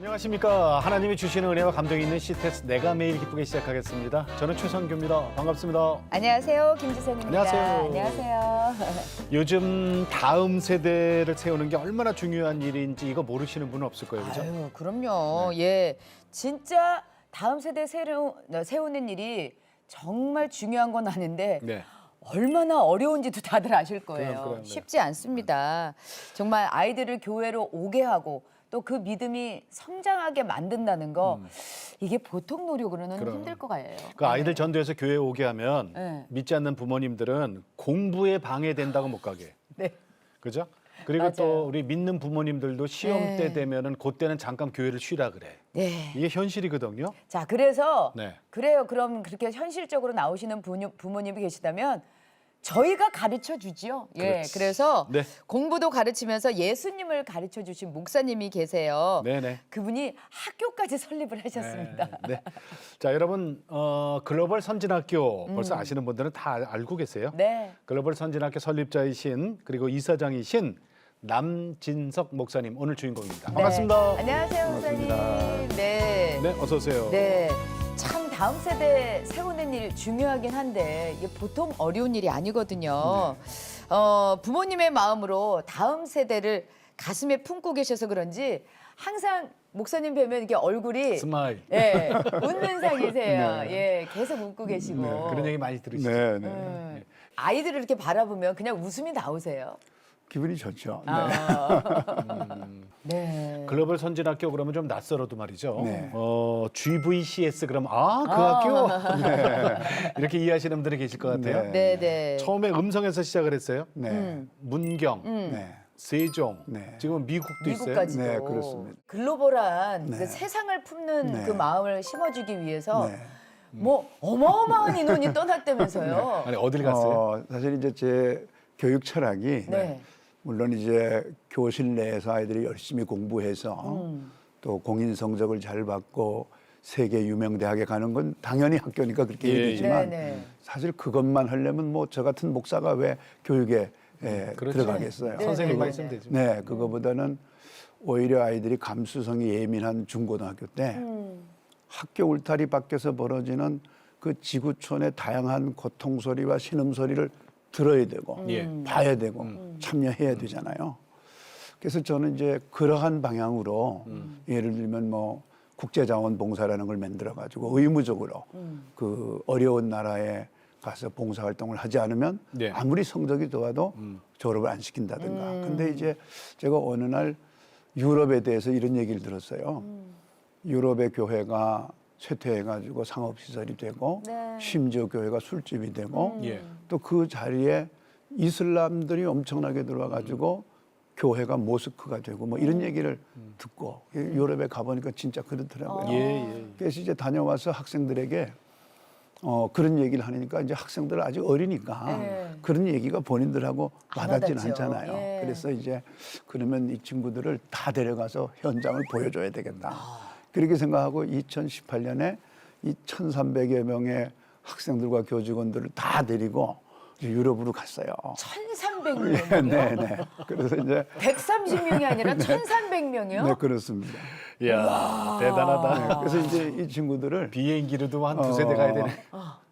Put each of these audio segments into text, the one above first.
안녕하십니까. 하나님이 주시는 은혜와 감동이 있는 시테스 내가 매일 기쁘게 시작하겠습니다. 저는 최선규입니다. 반갑습니다. 안녕하세요. 김지선입니다. 안녕하세요. 안녕하세요. 요즘 다음 세대를 세우는 게 얼마나 중요한 일인지 이거 모르시는 분은 없을 거예요. 그죠? 아유, 그럼요. 예, 진짜 다음 세대 세우는 일이 정말 중요한 건 아는데 네. 얼마나 어려운지도 다들 아실 거예요. 그럼, 네. 쉽지 않습니다. 정말 아이들을 교회로 오게 하고 또 그 믿음이 성장하게 만든다는 거 이게 보통 노력으로는 그럼. 힘들 거예요. 그 아이들 전도해서 교회 오게 하면 네. 믿지 않는 부모님들은 공부에 방해된다고 못 가게. 네. 그죠? 그리고 맞아요. 또 우리 믿는 부모님들도 시험 네. 때 되면은 그때는 잠깐 교회를 쉬라 그래. 네. 이게 현실이거든요. 자, 그래서 네. 그래요. 그럼 그렇게 현실적으로 나오시는 부모님이 계시다면 저희가 가르쳐 주지요. 예. 그렇지. 그래서 네. 공부도 가르치면서 예수님을 가르쳐 주신 목사님이 계세요. 네네. 그분이 학교까지 설립을 하셨습니다. 네. 자, 여러분 글로벌 선진학교 벌써 아시는 분들은 다 알고 계세요. 네. 글로벌 선진학교 설립자이신 그리고 이사장이신 남진석 목사님 오늘 주인공입니다. 네. 반갑습니다. 안녕하세요, 목사님. 네. 네, 어서 오세요. 네. 참 다음 세대 세우는 일 중요하긴 한데 이게 보통 어려운 일이 아니거든요. 부모님의 마음으로 다음 세대를 가슴에 품고 계셔서 그런지 항상 목사님 뵈면 이게 얼굴이 스마일. 예, 웃는 상이세요. 예, 계속 웃고 계시고. 그런 얘기 많이 들으시죠. 네, 네. 아이들을 이렇게 바라보면 그냥 웃음이 나오세요. 기분이 좋죠. 네. 네. 글로벌 선진학교 그러면 좀 낯설어도 말이죠. 네. GVCS 그러면 그 학교 네. 이렇게 이해하시는 분들이 계실 것 같아요. 네, 네. 처음에 음성에서 시작을 했어요. 네. 문경, 네. 세종, 네. 지금은 미국도 있어요. 미국까지도. 네, 그렇습니다. 글로벌한 네. 그 세상을 품는 네. 그 마음을 심어주기 위해서 네. 뭐 어마어마한 인원이 떠났다면서요. 아니 어딜 갔어요? 사실 이제 제 교육 철학이 네. 물론 이제 교실 내에서 아이들이 열심히 공부해서 또 공인 성적을 잘 받고 세계 유명 대학에 가는 건 당연히 학교니까 그렇게 예, 해야 되지만 네, 네. 사실 그것만 하려면 뭐 저 같은 목사가 왜 교육에 그렇죠. 들어가겠어요. 네, 선생님 네, 말씀 네. 되죠. 네, 그거보다는 오히려 아이들이 감수성이 예민한 중고등학교 때 학교 울타리 밖에서 벌어지는 그 지구촌의 다양한 고통 소리와 신음 소리를 들어야 되고 예. 봐야 되고 참여해야 되잖아요. 그래서 저는 이제 그러한 방향으로 예를 들면 뭐 국제자원봉사라는 걸 만들어 가지고 의무적으로 그 어려운 나라에 가서 봉사활동을 하지 않으면 네. 아무리 성적이 좋아도 졸업을 안 시킨다든가. 근데 이제 제가 어느 날 유럽에 대해서 이런 얘기를 들었어요. 유럽의 교회가 쇠퇴해가지고 상업시설이 되고 네. 심지어 교회가 술집이 되고 예. 또 그 자리에 이슬람들이 엄청나게 들어와가지고 교회가 모스크가 되고 뭐 이런 얘기를 듣고 유럽에 가보니까 진짜 그렇더라고요. 예, 예. 그래서 이제 다녀와서 학생들에게 그런 얘기를 하니까 이제 학생들은 아직 어리니까 네. 그런 얘기가 본인들하고 안 와닿진 와닿죠. 않잖아요. 예. 그래서 이제 그러면 이 친구들을 다 데려가서 현장을 보여줘야 되겠다. 그렇게 생각하고 2018년에 이 1,300여 명의 학생들과 교직원들을 다 데리고 이제 유럽으로 갔어요. 1,300명이요. 네, 네. 그래서 이제 130명이 아니라 1,300명이요? 네, 그렇습니다. 이야, 대단하다. 네, 그래서 이제 이 친구들을 비행기로도 한 두세 대 가야 되네.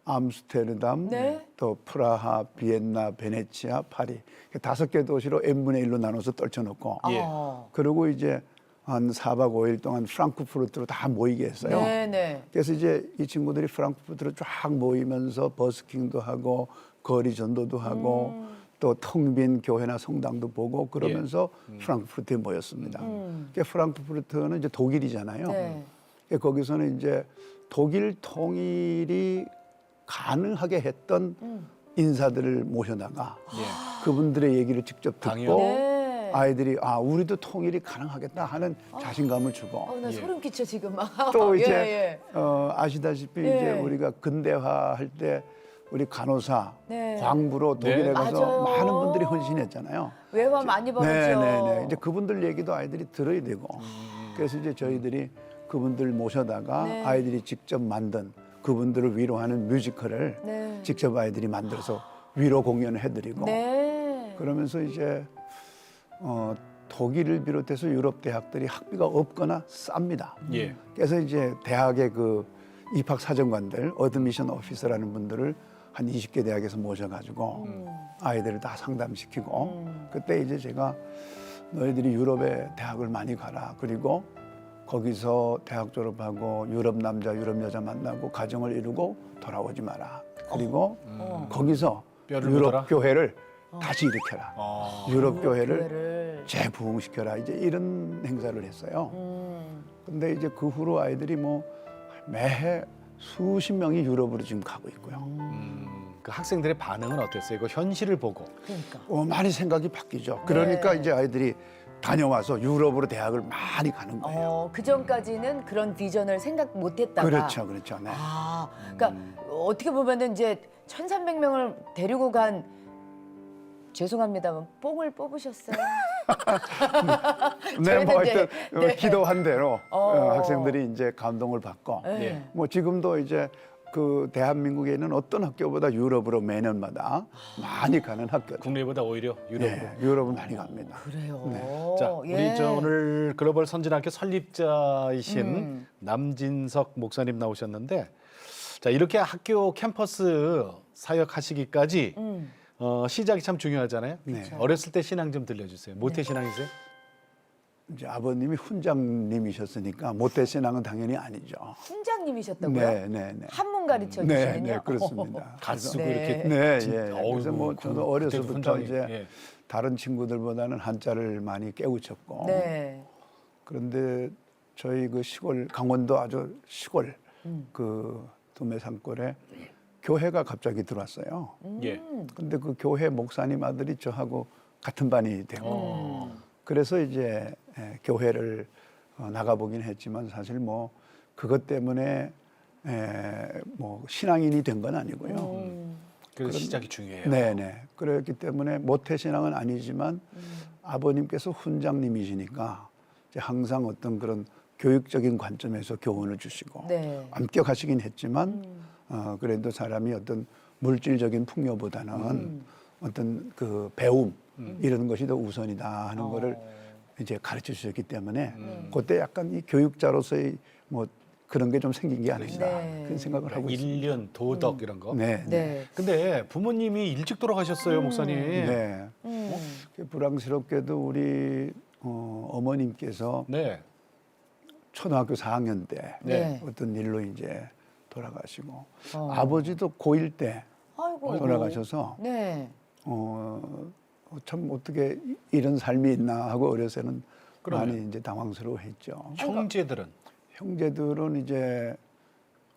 암스테르담, 네. 또 프라하, 비엔나, 베네치아, 파리 5개 도시로 n분의 1로 나눠서 떨쳐놓고 예. 그리고 이제 한 4박 5일 동안 프랑크푸르트로 다 모이게 했어요. 네, 네. 그래서 이제 이 친구들이 프랑크푸르트로 쫙 모이면서 버스킹도 하고 거리 전도도 하고 또 텅 빈 교회나 성당도 보고 그러면서 프랑크푸르트에 모였습니다. 그러니까 프랑크푸르트는 이제 독일이잖아요. 네. 그러니까 거기서는 이제 독일 통일이 가능하게 했던 인사들을 모셔다가 그분들의 얘기를 직접 듣고 당연히. 네. 아이들이 우리도 통일이 가능하겠다 하는 자신감을 주고 나 소름 끼쳐 지금. 또 이제 예, 예. 아시다시피 예. 이제 우리가 근대화할 때 우리 간호사 네. 광부로 독일에 네. 가서 맞아요. 많은 분들이 헌신했잖아요. 외화 많이 벌었죠. 네. 이제 그분들 얘기도 아이들이 들어야 되고 그래서 이제 저희들이 그분들 모셔다가 네. 아이들이 직접 만든 그분들을 위로하는 뮤지컬을 네. 직접 아이들이 만들어서 위로 공연을 해드리고 네. 그러면서 이제 독일을 비롯해서 유럽 대학들이 학비가 없거나 쌉니다. 예. 그래서 이제 대학의 그 입학 사정관들, 어드미션 오피서라는 분들을 한 20개 대학에서 모셔가지고 아이들을 다 상담시키고 그때 이제 제가 너희들이 유럽의 대학을 많이 가라. 그리고 거기서 대학 졸업하고 유럽 남자, 유럽 여자 만나고 가정을 이루고 돌아오지 마라. 그리고 거기서 뼈를 유럽 묻어라? 교회를 다시 일으켜라. 유럽 교회를 교회를. 재부흥시켜라. 이제 이런 행사를 했어요. 근데 이제 그 후로 아이들이 뭐 매해 수십 명이 유럽으로 지금 가고 있고요. 그 학생들의 반응은 어땠어요? 이거 현실을 보고. 그러니까. 많이 생각이 바뀌죠. 그러니까 네. 이제 아이들이 다녀와서 유럽으로 대학을 많이 가는 거예요. 그 전까지는 그런 비전을 생각 못했다가. 그렇죠, 그렇죠. 네. 그러니까 어떻게 보면은 이제 1,300명을 데리고 간 죄송합니다만 뽕을 뽑으셨어요. 네, 저희는 뭐 이제, 하여튼 네. 기도한 대로 어. 학생들이 이제 감동을 받고 네. 뭐 지금도 이제 그 대한민국에 있는 어떤 학교보다 유럽으로 매년마다 많이 가는 학교. 국내보다 오히려 유럽으로. 네, 유럽은 많이 갑니다. 그래요. 자, 우리 예. 저 오늘 글로벌 선진학교 설립자이신 남진석 목사님 나오셨는데, 자 이렇게 학교 캠퍼스 사역하시기까지 시작이 참 중요하잖아요. 네. 어렸을 때 신앙 좀 들려주세요. 모태 신앙이세요? 이제 아버님이 훈장님이셨으니까 모태 신앙은 당연히 아니죠. 훈장님이셨다고요? 네, 네, 네. 한문 가르쳐 네, 주시는요. 네, 그렇습니다. 갓 쓰고 네. 이렇게. 네, 진짜, 예. 어이구, 그래서 뭐 저도 그때도 어려서부터 훈장이, 이제 예. 다른 친구들보다는 한자를 많이 깨우쳤고 네. 그런데 저희 그 시골 강원도 아주 시골 그 도매산골에 교회가 갑자기 들어왔어요. 예. 근데 그 교회 목사님 아들이 저하고 같은 반이 되고 그래서 이제 교회를 나가보긴 했지만 사실 뭐 그것 때문에 뭐 신앙인이 된 건 아니고요. 그래서 시작이 중요해요. 네네. 그렇기 때문에 모태 신앙은 아니지만 아버님께서 훈장님이시니까 이제 항상 어떤 그런 교육적인 관점에서 교훈을 주시고 네. 엄격하시긴 했지만 그래도 사람이 어떤 물질적인 풍요보다는 어떤 그 배움 이런 것이 더 우선이다 하는 거를 이제 가르쳐 주셨기 때문에 그때 약간 이 교육자로서의 뭐 그런 게 좀 생긴 게 아닌가 네. 그런 생각을 하고 있습니다. 인륜, 도덕 이런 거. 네. 네. 네. 근데 부모님이 일찍 돌아가셨어요, 목사님. 네. 불황스럽게도 우리 어머님께서 네. 초등학교 4학년 때 네. 어떤 일로 이제 돌아가시고 어. 아버지도 고1 때 아이고. 돌아가셔서 네. 참 어떻게 이런 삶이 있나 하고 어려서는 그러면. 많이 이제 당황스러워했죠. 형제들은 형제들은 이제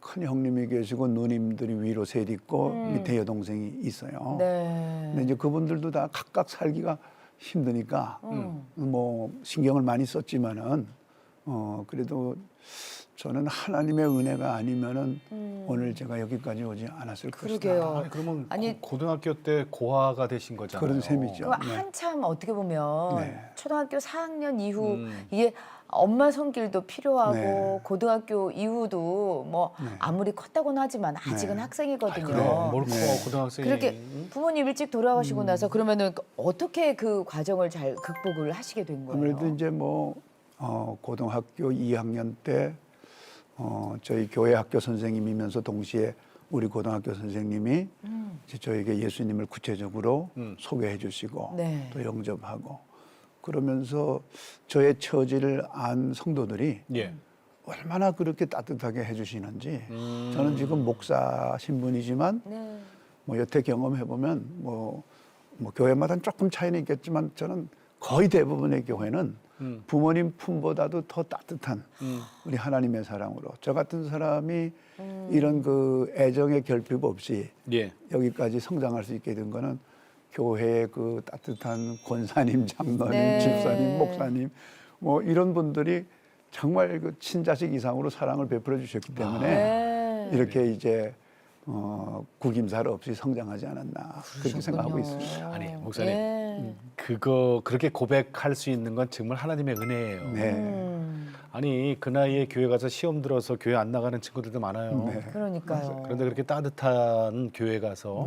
큰 형님이 계시고 누님들이 위로 셋 있고 밑에 여동생이 있어요. 네. 근데 이제 그분들도 다 각각 살기가 힘드니까 뭐 신경을 많이 썼지만은 그래도 저는 하나님의 은혜가 아니면은 오늘 제가 여기까지 오지 않았을 그러게요. 것이다. 아니 그러면 아니, 고등학교 때 고아가 되신 거잖아요. 그런 셈이죠. 그 네. 한참 어떻게 보면 네. 초등학교 4학년 이후 이게 엄마 손길도 필요하고 네. 고등학교 이후도 뭐 아무리 컸다고는 하지만 아직은 네. 학생이거든요. 그럼 뭘 커, 네. 고등학생이. 그렇게 부모님 일찍 돌아가시고 나서 그러면은 어떻게 그 과정을 잘 극복을 하시게 된 거예요? 아무래도 이제 뭐 고등학교 2학년 때 저희 교회 학교 선생님이면서 동시에 우리 고등학교 선생님이 이제 저에게 예수님을 구체적으로 소개해 주시고 네. 또 영접하고 그러면서 저의 처지를 안 성도들이 예. 얼마나 그렇게 따뜻하게 해주시는지 저는 지금 목사 신분이지만 네. 뭐 여태 경험해 보면 뭐 교회마다 조금 차이는 있겠지만 저는 거의 대부분의 교회는 부모님 품보다도 더 따뜻한 우리 하나님의 사랑으로 저 같은 사람이 이런 그 애정의 결핍 없이 예. 여기까지 성장할 수 있게 된 거는 교회의 그 따뜻한 권사님, 장로님, 네. 집사님, 목사님 뭐 이런 분들이 정말 그 친자식 이상으로 사랑을 베풀어 주셨기 때문에 네. 이렇게 이제 구김살 없이 성장하지 않았나 그렇게 생각하고 있습니다. 아니 목사님 네. 그거 그렇게 고백할 수 있는 건 정말 하나님의 은혜예요. 네. 아니 그 나이에 교회 가서 시험 들어서 교회 안 나가는 친구들도 많아요. 네. 그러니까요. 그런데 그렇게 따뜻한 교회 가서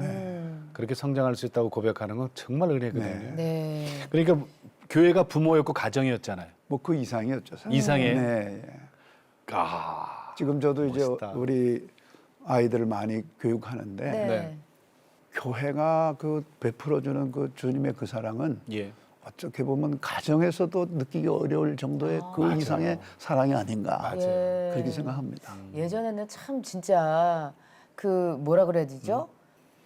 그렇게 성장할 수 있다고 고백하는 건 정말 은혜거든요. 네. 그러니까 교회가 부모였고 가정이었잖아요. 뭐 그 이상이었죠. 사실. 이상이에요? 네. 예. 아, 지금 저도 멋있다. 이제 우리 아이들을 많이 교육하는데 네. 네. 교회가 그 베풀어주는 그 주님의 그 사랑은 예. 어떻게 보면 가정에서도 느끼기 어려울 정도의 그 맞아요. 이상의 사랑이 아닌가 맞아요. 예. 그렇게 생각합니다. 예전에는 참 진짜 그 뭐라 그래야 되죠?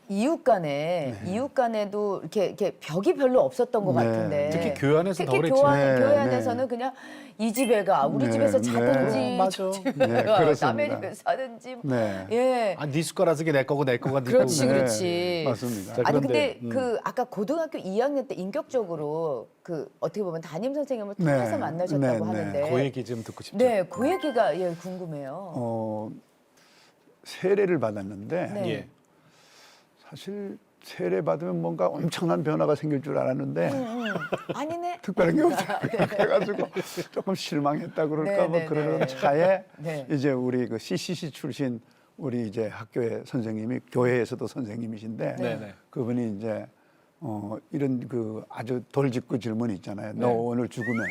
이웃 간에도 이렇게 벽이 별로 없었던 것 네. 같은데 특히 교회 안에서 더 특히 그랬지. 네, 교회 네. 안에서는 그냥 이 집에 가 우리 네, 집에서 네. 자든지 맞아. 저 집에 네, 가 그렇습니다. 남의 집에서 사든지 네. 예. 아, 네 숟가락이 내 거고 내 거가 네 그렇지, 거고. 그렇지. 맞습니다. 자, 아니 그런데, 근데 그 아까 고등학교 2학년 때 인격적으로 그 어떻게 보면 담임 선생님을 네. 통해서 만나셨다고 네, 네. 하는데 그 얘기 좀 듣고 싶죠. 네, 그 얘기가 예 궁금해요. 세례를 받았는데 네. 예. 사실 세례 받으면 뭔가 엄청난 변화가 생길 줄 알았는데 아니네. 특별한 게 없어요. 그래가지고 조금 실망했다 그럴까 네, 뭐 네, 그러는 네. 차에 네. 이제 우리 그 CCC 출신 우리 이제 학교의 선생님이 교회에서도 선생님이신데 네, 네. 그분이 이제 이런 그 아주 돌직구 질문이 있잖아요. 너 네. 오늘 죽으면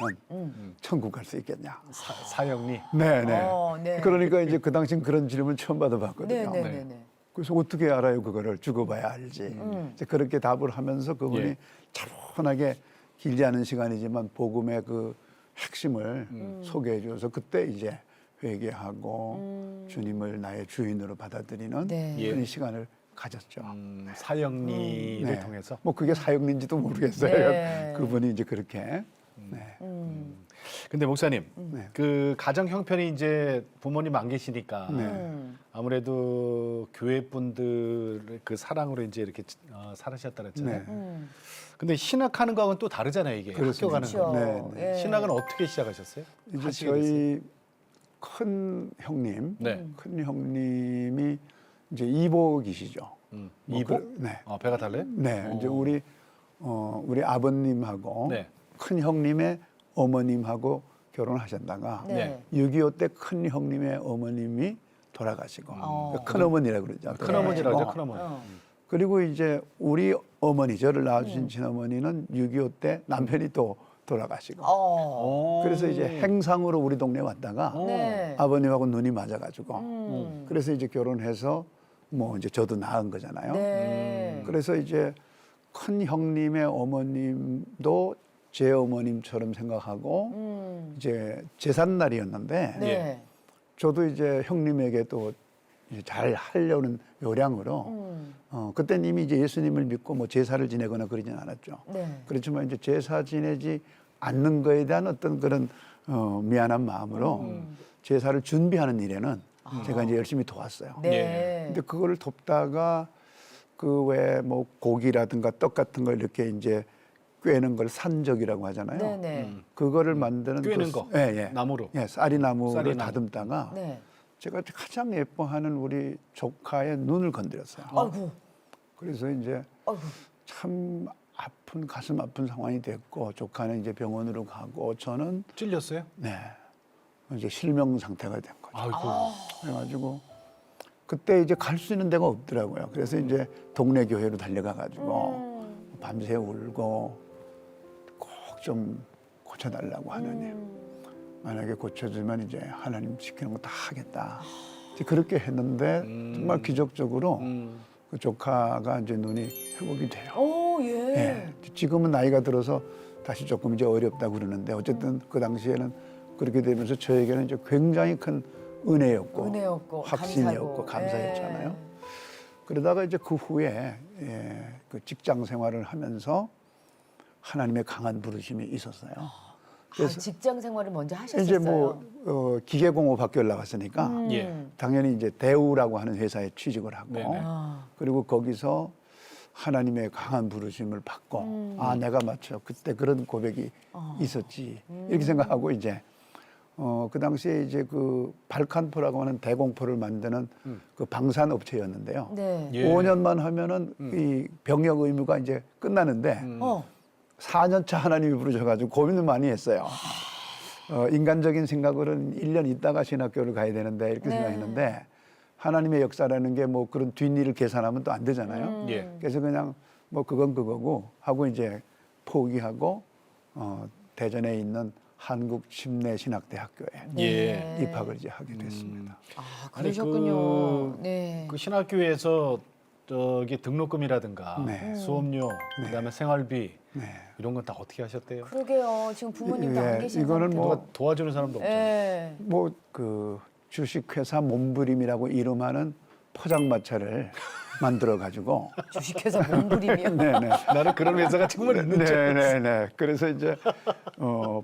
천국 갈 수 있겠냐? 사형리. 네네. 네. 그러니까 이제 그 당시 그런 질문 처음 받아봤거든요. 네네네. 그래서 어떻게 알아요 그거를 죽어봐야 알지. 이제 그렇게 답을 하면서 그분이 예. 차분하게 길지 않은 시간이지만 복음의 그 핵심을 소개해 줘서 그때 이제 회개하고 주님을 나의 주인으로 받아들이는 네. 그런 예. 시간을 가졌죠. 사형리를 네. 통해서. 뭐 그게 사역인지도 모르겠어요. 네. 그분이 이제 그렇게. 네. 근데 목사님, 네. 그 가정 형편이 이제 부모님 안 계시니까 네. 아무래도 교회 분들의 그 사랑으로 이제 이렇게 살으셨다 그랬잖아요. 네. 근데 신학하는 거하고는 또 다르잖아요, 이게. 학교 그렇습니다. 가는 거. 그렇죠. 네, 예. 신학은 어떻게 시작하셨어요? 이제 하시게 됐어요? 저희 큰 형님, 네. 큰 형님이 이제 이복이시죠. 뭐 이복? 네. 배가 달래? 네, 이제 우리 아버님하고 네. 큰 형님의 어머님하고 결혼하셨다가 네. 6.25 때 큰 형님의 어머님이 돌아가시고 큰 어머니라고 그러죠. 큰 어머니라고 하죠, 돌아가시고. 큰 어머니. 그리고 이제 우리 어머니 저를 낳아주신 친어머니는 6.25 때 남편이 또 돌아가시고. 그래서 이제 행상으로 우리 동네 왔다가 네. 아버님하고 눈이 맞아가지고 그래서 이제 결혼해서 뭐 이제 저도 낳은 거잖아요. 네. 그래서 이제 큰 형님의 어머님도 제 어머님처럼 생각하고 이제 제삿날이었는데 네. 저도 이제 형님에게 또 이제 잘 하려는 요량으로 그때는 이미 이제 예수님을 믿고 뭐 제사를 지내거나 그러진 않았죠. 네. 그렇지만 이제 제사 지내지 않는 거에 대한 어떤 그런 미안한 마음으로 제사를 준비하는 일에는 제가 이제 열심히 도왔어요. 네. 근데 그거를 돕다가 그 외 뭐 고기라든가 떡 같은 걸 이렇게 이제 꿰는 걸 산적이라고 하잖아요. 네네. 그거를 만드는 꿰는 거, 예, 예. 나무로. 예, 쌀이나무를 쌀이나무. 다듬다가 네. 제가 가장 예뻐하는 우리 조카의 눈을 건드렸어요. 아이고. 그래서 이제 아이고. 참 아픈 가슴 아픈 상황이 됐고 조카는 이제 병원으로 가고 저는 찔렸어요? 네 이제 실명 상태가 된 거죠. 아이고. 그래가지고 그때 이제 갈 수 있는 데가 없더라고요. 그래서 이제 동네 교회로 달려가 가지고 밤새 울고 꼭 좀 고쳐달라고 하느님. 만약에 고쳐주면 이제 하나님 시키는 거 다 하겠다. 이제 그렇게 했는데 정말 기적적으로 그 조카가 이제 눈이 회복이 돼요. 오, 예. 예. 지금은 나이가 들어서 다시 조금 이제 어렵다고 그러는데 어쨌든 그 당시에는 그렇게 되면서 저에게는 이제 굉장히 큰 은혜였고, 은혜였고, 확신이었고 감사고. 감사했잖아요. 예. 그러다가 이제 그 후에 그 직장 생활을 하면서 하나님의 강한 부르심이 있었어요. 그래서 직장 생활을 먼저 하셨었어요. 이제 뭐 기계공업 학교를 나갔으니까 예. 당연히 이제 대우라고 하는 회사에 취직을 하고 네네. 그리고 거기서 하나님의 강한 부르심을 받고 아 내가 맞춰 그때 그런 고백이 있었지 이렇게 생각하고 이제 그 당시에 이제 그 발칸포라고 하는 대공포를 만드는 그 방산 업체였는데요. 네. 예. 5년만 하면은 이 병역 의무가 이제 끝나는데 4년 차 하나님이 부르셔가지고 고민을 많이 했어요. 인간적인 생각으로는 1년 있다가 신학교를 가야 되는데 이렇게 네. 생각했는데 하나님의 역사라는 게 뭐 그런 뒷일을 계산하면 또 안 되잖아요. 예. 그래서 그냥 뭐 그건 그거고 하고 이제 포기하고 대전에 있는 한국침례신학대학교에 예. 입학을 이제 하게 됐습니다. 아, 아니, 그러셨군요. 네. 그 신학교에서 저기 등록금이라든가 네. 수업료, 그다음에 생활비 네. 이런 건 다 어떻게 하셨대요? 그러게요. 지금 부모님도 예, 안 계신 이거는 상태로. 뭐- 누가 도와주는 사람도 없잖아요. 예. 뭐 그 주식회사 몸부림이라고 이름하는 포장마차를 만들어 가지고 주식회사 몸부림이요. 네네. 나는 그런 회사가 정말 있는 줄 알았어요. 네네네. 그래서 이제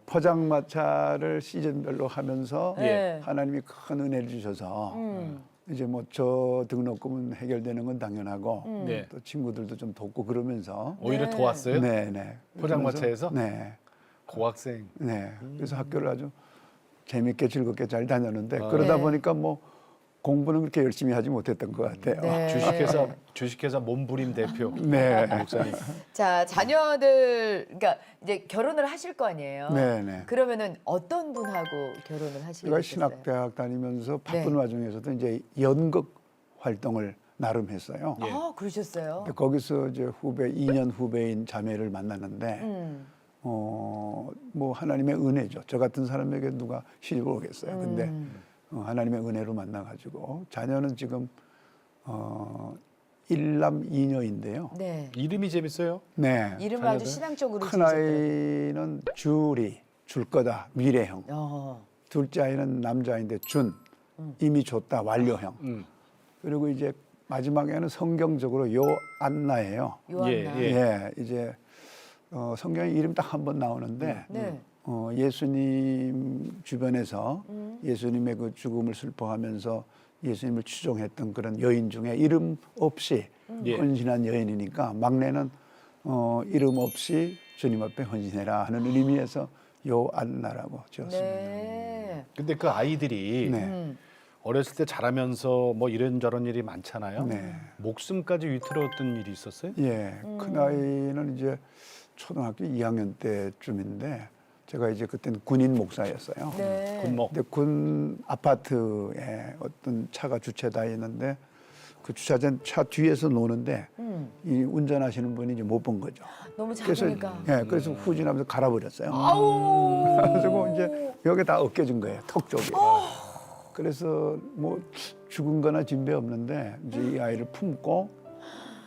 포장마차를 시즌별로 하면서 예. 하나님이 큰 은혜를 주셔서 음. 이제 뭐 저 등록금은 해결되는 건 당연하고 네. 또 친구들도 좀 돕고 그러면서 오히려 네. 도왔어요? 네네. 포장마차에서? 그러면서 네. 고학생. 네. 그래서 학교를 아주 재밌게 즐겁게 잘 다녔는데 아. 그러다 네. 보니까 뭐 공부는 그렇게 열심히 하지 못했던 것 같아요. 네. 주식회사 몸부림 대표 네. 목사님. 자, 자녀들 그러니까 이제 결혼을 하실 거 아니에요. 네네. 그러면은 어떤 분하고 결혼을 하시게 제가 되셨어요? 신학대학 다니면서 바쁜 네. 와중에서도 이제 연극 활동을 나름 했어요. 예. 아, 그러셨어요. 근데 거기서 이제 2년 후배인 자매를 만났는데 음. 뭐 하나님의 은혜죠. 저 같은 사람에게 누가 시집을 오겠어요. 근데 하나님의 은혜로 만나가지고 자녀는 지금 1남 2녀인데요. 네. 이름이 재밌어요. 네. 이름을 자녀들? 아주 신앙적으로 큰 지으셨더라고요. 아이는 줄 거다 미래형. 둘째 아이는 남자인데 이미 줬다 완료형. 그리고 이제 마지막에는 성경적으로 요안나예요. 요한나. 예. 예, 이제 성경에 이름 딱 한 번 나오는데 네. 예수님 주변에서 예수님의 그 죽음을 슬퍼하면서 예수님을 추종했던 그런 여인 중에 이름 없이 예. 헌신한 여인이니까 막내는 이름 없이 주님 앞에 헌신해라 하는 의미에서 요안나라고 지었습니다. 네. 근데 그 아이들이 네. 어렸을 때 자라면서 뭐 이런저런 일이 많잖아요. 네. 목숨까지 위태로웠던 일이 있었어요? 예, 큰 아이는 이제 초등학교 2학년 때쯤인데 제가 이제 그때는 군인 목사였어요. 네. 군목. 근데 군 아파트에 어떤 차가 주차돼 있는데 그 주차된 차 뒤에서 노는데 이 운전하시는 분이 이제 못 본 거죠. 너무 그래서 작으니까. 예, 그래서 후진하면서 갈아버렸어요. 아우. 그래가지고 이제 여기 다 으깨진 거예요, 턱 쪽에. 그래서 뭐 죽은 거나 진배 없는데 이제 이 아이를 품고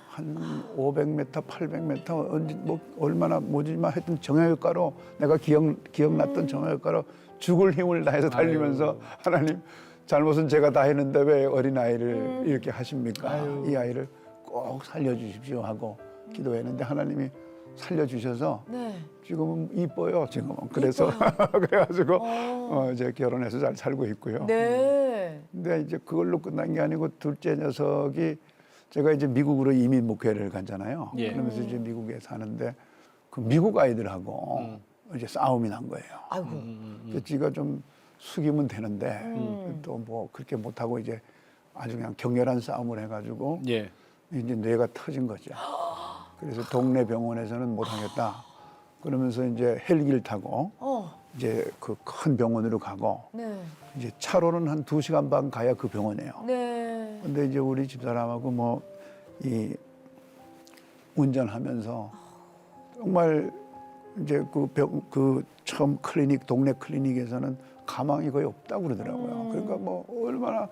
한 500m, 800m 언제 뭐 얼마나 뭐지만 하여튼 정형외과로 내가 기억났던 정형외과로 죽을 힘을 다해서 달리면서 하나님 잘못은 제가 다 했는데 왜 어린 아이를 이렇게 하십니까? 이 아이를 꼭 살려주십시오 하고 기도했는데 하나님이 살려주셔서 네. 지금은 이뻐요. 지금은 그래서 그래가지고 이제 결혼해서 잘 살고 있고요. 네. 근데 이제 그걸로 끝난 게 아니고 둘째 녀석이 제가 이제 미국으로 이민 목회를 가잖아요. 예. 그러면서 이제 미국에 사는데 그 미국 아이들하고 이제 싸움이 난 거예요. 아이고. 그래서 지가 좀 숙이면 되는데 또 뭐 그렇게 못하고 이제 아주 그냥 격렬한 싸움을 해가지고 예. 이제 뇌가 터진 거죠. 그래서 동네 병원에서는 못하겠다. 그러면서 이제 헬기를 타고 이제 그 큰 병원으로 가고 네. 이제 차로는 한 2시간 반 가야 그 병원이에요. 네. 근데 이제 우리 집사람하고 뭐 이 운전하면서 정말 이제 그 처음 동네 클리닉에서는 가망이 거의 없다고 그러더라고요. 그러니까 뭐 얼마나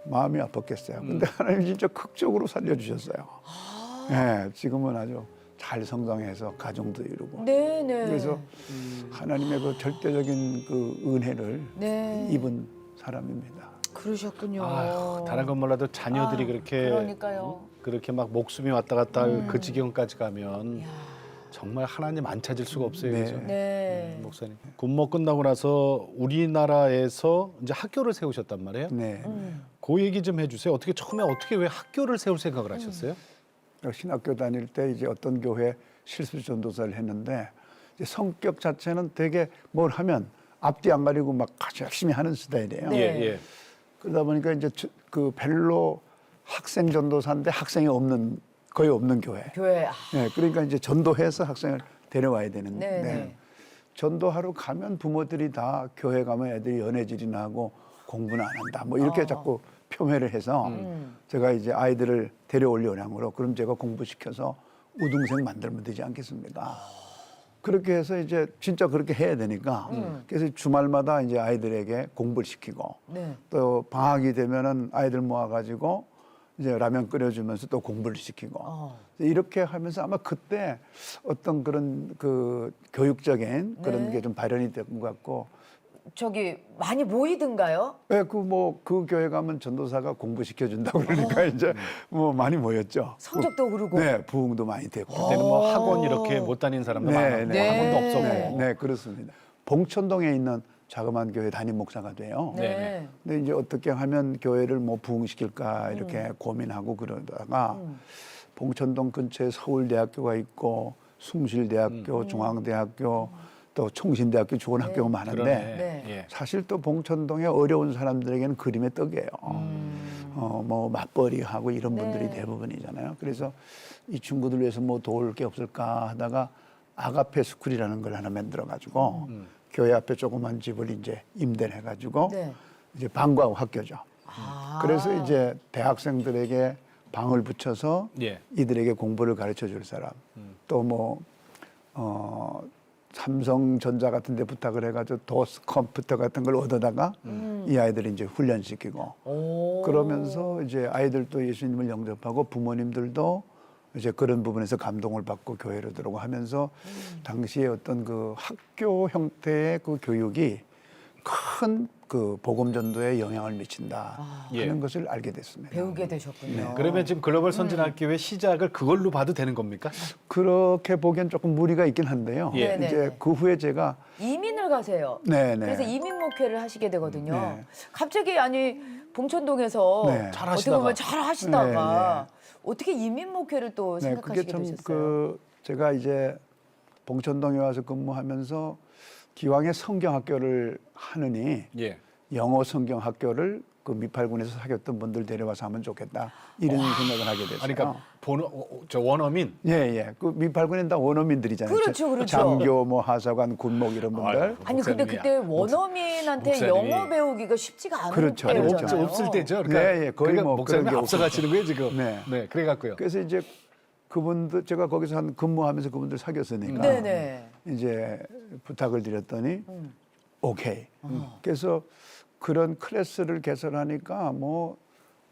마음이 아팠겠어요. 근데 하나님 진짜 극적으로 살려주셨어요. 네, 지금은 아주 잘 성장해서 가정도 이루고. 네, 네. 그래서 하나님의 그 절대적인 그 은혜를 네. 입은 사람입니다. 그러셨군요. 아유, 다른 건 몰라도 자녀들이 아, 그렇게 그러니까요. 그렇게 막 목숨이 왔다 갔다 할 그 지경까지 가면 정말 하나님 안 찾을 수가 없어요. 네. 그죠? 네. 목사님. 군목 끝나고 나서 우리나라에서 이제 학교를 세우셨단 말이에요. 네. 그 얘기 좀 해주세요. 어떻게 왜 학교를 세울 생각을 하셨어요? 신학교 다닐 때 이제 어떤 교회 실습 전도사를 했는데 이제 성격 자체는 되게 뭘 하면 앞뒤 안 가리고 막 아주 열심히 하는 스타일이에요. 네. 예. 그러다 보니까 이제 그 별로 학생 전도사인데 학생이 거의 없는 교회. 교회. 네, 그러니까 이제 전도해서 학생을 데려와야 되는데 네, 네. 전도하러 가면 부모들이 다 교회 가면 애들이 연애질이나 하고 공부는 안 한다. 뭐 이렇게 자꾸 표매를 해서 제가 이제 아이들을 데려올 요량으로 그럼 제가 공부시켜서 우등생 만들면 되지 않겠습니까? 그렇게 해서 이제 진짜 그렇게 해야 되니까 그래서 주말마다 이제 아이들에게 공부를 시키고 네. 또 방학이 되면은 아이들 모아가지고 이제 라면 끓여주면서 또 공부를 시키고 이렇게 하면서 아마 그때 어떤 그런 그 교육적인 그런 네. 게 좀 발현이 된 것 같고 저기 많이 모이던가요? 네, 그 교회 가면 전도사가 공부시켜 준다고 그러니까 이제 뭐 많이 모였죠. 성적도 오르고. 네, 부흥도 많이 됐고. 그때는 뭐 학원 이렇게 못 다닌 사람도 네, 많았고 네. 학원도 없었고. 네, 네, 그렇습니다. 봉천동에 있는 자그마한 교회 담임 목사가 돼요. 네. 근데 이제 어떻게 하면 교회를 뭐 부흥시킬까 이렇게 고민하고 그러다가 봉천동 근처에 서울대학교가 있고 숭실대학교, 중앙대학교 또 총신대학교 좋은 학교가 많은데 그러네. 네. 예. 사실 또 봉천동에 어려운 사람들에게는 그림의 떡이에요. 뭐 맞벌이하고 이런 분들이 네. 대부분이잖아요. 그래서 이 친구들 위해서 뭐 도울 게 없을까 하다가 아가페 스쿨이라는 걸 하나 만들어 가지고 교회 앞에 조그만 집을 이제 임대를 해가지고 네. 이제 방과후 학교죠. 아. 그래서 이제 대학생들에게 방을 붙여서 예. 이들에게 공부를 가르쳐 줄 사람 또 뭐 삼성전자 같은 데 부탁을 해가지고 도스 컴퓨터 같은 걸 얻어다가 이 아이들을 이제 훈련시키고 오. 그러면서 이제 아이들도 예수님을 영접하고 부모님들도 이제 그런 부분에서 감동을 받고 교회로 들어오고 하면서 당시에 어떤 그 학교 형태의 그 교육이 큰 그 복음 전도에 영향을 미친다 하는 예. 것을 알게 됐습니다. 배우게 되셨군요. 그러면 지금 글로벌 선진학교의 시작을 그걸로 봐도 되는 겁니까? 그렇게 보기엔 조금 무리가 있긴 한데요. 예. 네네네. 이제 그 후에 제가 이민을 가세요. 네네. 그래서 이민 목회를 하시게 되거든요. 네. 갑자기 아니 봉천동에서 네. 잘 어떻게 보면 하시다가. 잘 하시다가 네, 어떻게 이민 목회를 또 네, 그게 생각하시게 참 되셨어요? 그 제가 이제 봉천동에 와서 근무하면서 기왕에 성경학교를 하느니 예. 영어 성경학교를 그 미팔군에서 사귀었던 분들 데려와서 하면 좋겠다 이런 생각을 하게 됐어요. 아니, 그러니까 저 원어민. 예. 그 미팔군엔 다 원어민들이잖아요. 그렇죠, 그렇죠. 장교, 뭐 하사관, 군목 이런 분들. 아유, 아니 근데 목사님이야. 그때 원어민한테 목사님이- 영어 배우기가 쉽지가 않은 그렇죠, 아니, 그렇죠. 때였잖아요. 없을 때죠. 네, 예, 거의 그러니까 뭐 목사님이 그런 게 앞서가시는 거예요 지금. 네. 네, 그래갖고요. 그래서 이제 그분들 제가 거기서 한 근무하면서 그분들 사귀었으니까 네네. 이제 부탁을 드렸더니 오케이. 그래서 그런 클래스를 개설하니까 뭐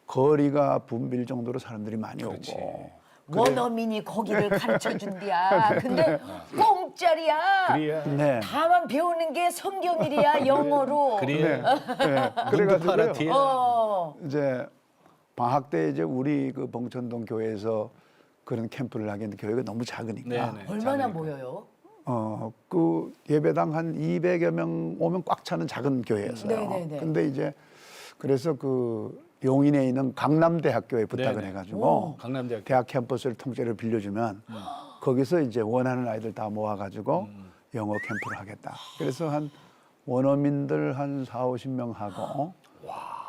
거리가 붐빌 정도로 사람들이 많이 그렇지. 오고. 원어민이 거기를 가르쳐 준디야. 근데 공짜리야. 그래야 네. 다만 배우는 게 성경일이야 영어로. 그래야 네. 눈도 그래가지고요. 파랗디야. 어. 이제 방학 때 이제 우리 그 봉천동 교회에서 그런 캠프를 하겠는데 교회가 너무 작으니까 네네. 얼마나 작으니까. 모여요? 그 예배당 한 200여 명 오면 꽉 차는 작은 교회였어요. 네네네. 근데 이제 그래서 그 용인에 있는 강남대학교에 부탁을 네네. 해가지고 강남대학교. 대학 캠퍼스를 통째로 빌려주면 거기서 이제 원하는 아이들 다 모아가지고 영어 캠프를 하겠다. 그래서 한 원어민들 한 4, 50명 하고